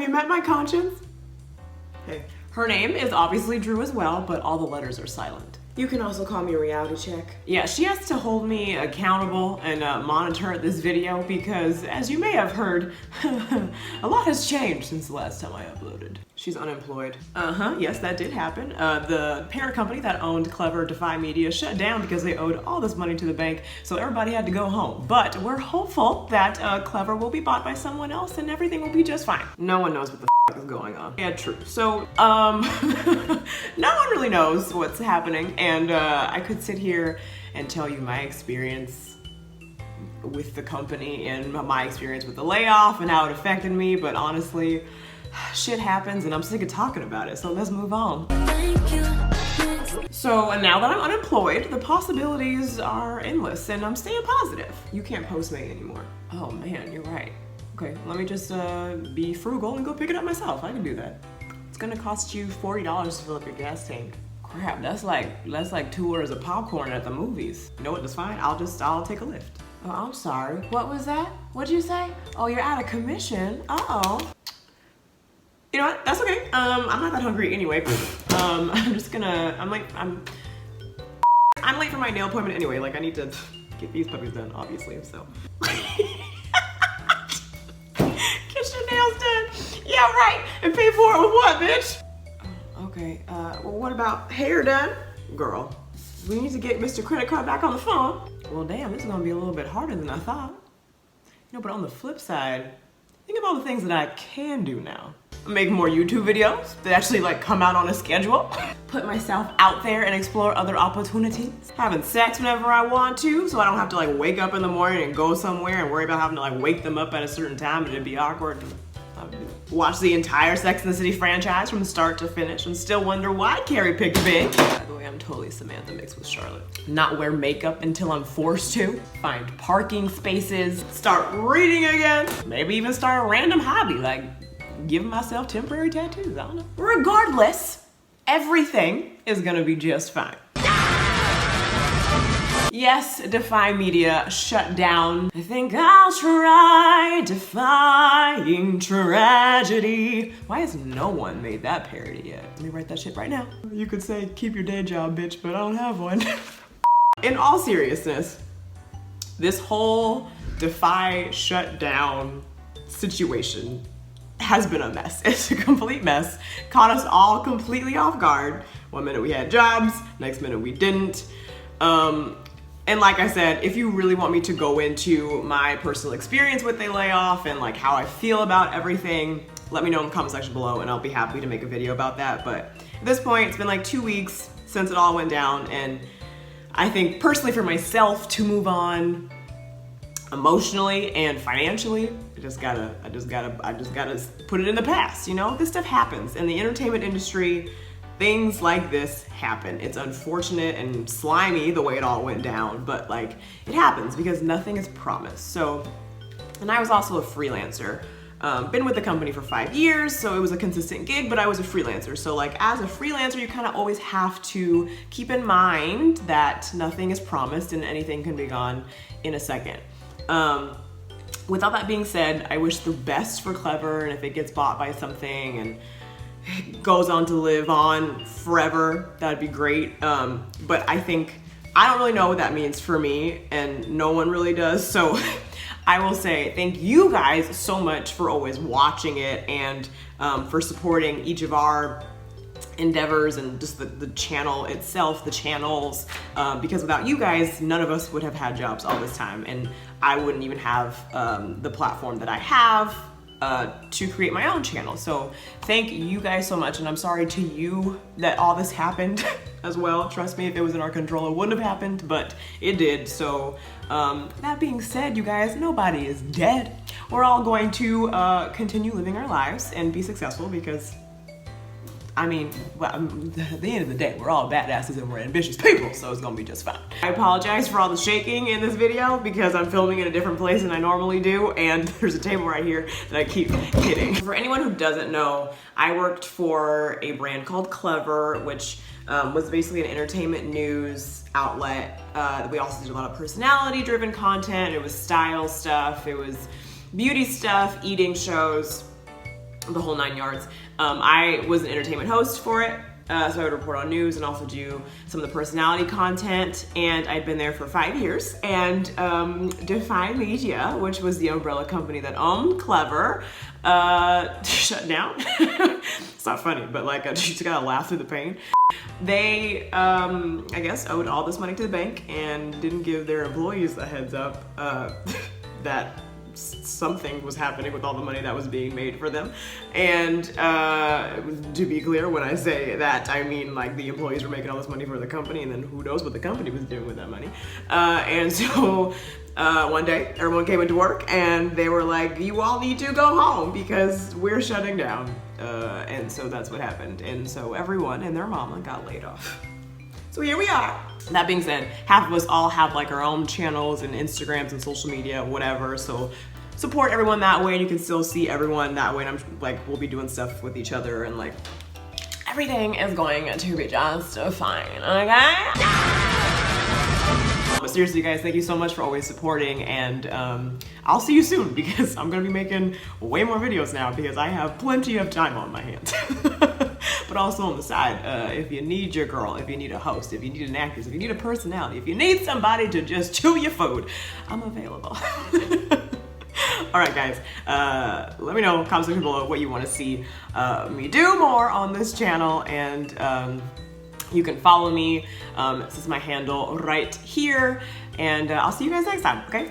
you met my conscience? Hey, her name is obviously Drew as well, but all the letters are silent. You can also call me a reality check. Yeah, she has to hold me accountable and monitor this video because, as you may have heard, a lot has changed since the last time I uploaded. She's unemployed. Yes, that did happen. The parent company that owned Clever, Defy Media, shut down because they owed all this money to the bank, so everybody had to go home. But we're hopeful that Clever will be bought by someone else and everything will be just fine. No one knows what the is going on. Yeah, true. So, no one really knows what's happening, and I could sit here and tell you my experience with the company and my experience with the layoff and how it affected me, but honestly, shit happens and I'm sick of talking about it, so let's move on. So now that I'm unemployed, the possibilities are endless and I'm staying positive. You can't Postmate anymore. Oh man, you're right. Okay, let me just be frugal and go pick it up myself. I can do that. It's gonna cost you $40 to fill up your gas tank. Crap, that's like 2 orders of popcorn at the movies. You know what, that's fine. I'll take a lift. Oh, I'm sorry. What was that? What'd you say? Oh, you're out of commission. Uh-oh. You know what? That's okay. I'm not that hungry anyway. I'm just gonna, I'm late for my nail appointment anyway. Like, I need to get these puppies done, obviously, so. Get your nails done. Yeah, right. And pay for it with what, bitch? Okay, well, what about hair done? Girl, we need to get Mr. Credit Card back on the phone. Well, damn, this is gonna be a little bit harder than I thought. You know, but on the flip side, think of all the things that I can do now. Make more YouTube videos that actually like come out on a schedule. Put myself out there and explore other opportunities. Having sex whenever I want to, so I don't have to like wake up in the morning and go somewhere and worry about having to like wake them up at a certain time and it'd be awkward. Watch the entire Sex and the City franchise from start to finish and still wonder why Carrie picked Big. By the way, I'm totally Samantha mixed with Charlotte. Not wear makeup until I'm forced to. Find parking spaces. Start reading again. Maybe even start a random hobby like giving myself temporary tattoos. I don't know. Regardless, everything is gonna be just fine. Yes, Defy Media shut down. I think I'll try defying tragedy. Why has no one made that parody yet? Let me write that shit right now. You could say, keep your day job, bitch, but I don't have one. In all seriousness, this whole Defy shutdown situation has been a mess. It's a complete mess. Caught us all completely off guard. One minute we had jobs, next minute we didn't. And like I said, if you really want me to go into my personal experience with the layoff and like how I feel about everything, let me know in the comment section below and I'll be happy to make a video about that. But at this point, it's been like 2 weeks since it all went down, and I think personally for myself to move on emotionally and financially, I just gotta put it in the past, you know? This stuff happens in the entertainment industry. Things like this happen. It's unfortunate and slimy the way it all went down, but like it happens because nothing is promised. So, and I was also a freelancer. Been with the company for 5 years, so it was a consistent gig, but I was a freelancer. So like as a freelancer, you kind of always have to keep in mind that nothing is promised and anything can be gone in a second. With all that being said, I wish the best for Clever, and if it gets bought by something and goes on to live on forever, that'd be great. But I think, I don't really know what that means for me, and no one really does. So I will say thank you guys so much for always watching it and for supporting each of our endeavors and just the channel itself, the channels, because without you guys, none of us would have had jobs all this time, and I wouldn't even have the platform that I have to create my own channel. So thank you guys so much, and I'm sorry to you that all this happened as well. Trust me, if it was in our control, it wouldn't have happened, but it did. So that being said, you guys, nobody is dead. We're all going to continue living our lives and be successful because, I mean, well, at the end of the day, we're all badasses and we're ambitious people, so it's gonna be just fine. I apologize for all the shaking in this video because I'm filming in a different place than I normally do, and there's a table right here that I keep hitting. For anyone who doesn't know, I worked for a brand called Clever, which was basically an entertainment news outlet. We also did a lot of personality-driven content. It was style stuff, it was beauty stuff, eating shows. the whole 9 yards. I was an entertainment host for it. So I would report on news and also do some of the personality content, and I'd been there for 5 years. And Defy Media, which was the umbrella company that owned Clever, shut down. It's not funny, but like you just gotta laugh through the pain. They, I guess, owed all this money to the bank and didn't give their employees a heads up that something was happening with all the money that was being made for them. And to be clear, when I say that, I mean like the employees were making all this money for the company, and then who knows what the company was doing with that money. And so one day everyone came into work and they were like, you all need to go home because we're shutting down. And so that's what happened. And so everyone and their mama got laid off. So here we are. That being said, half of us all have like our own channels and Instagrams and social media, whatever. So support everyone that way, and you can still see everyone that way. And I'm like, we'll be doing stuff with each other, and like everything is going to be just fine, okay? But seriously, guys, thank you so much for always supporting, and I'll see you soon because I'm gonna be making way more videos now because I have plenty of time on my hands. But also on the side, if you need your girl, if you need a host, if you need an actress, if you need a personality, if you need somebody to just chew your food, I'm available. All right, guys, let me know in the comment section below what you want to see me do more on this channel, and you can follow me. This is my handle right here, and I'll see you guys next time, okay?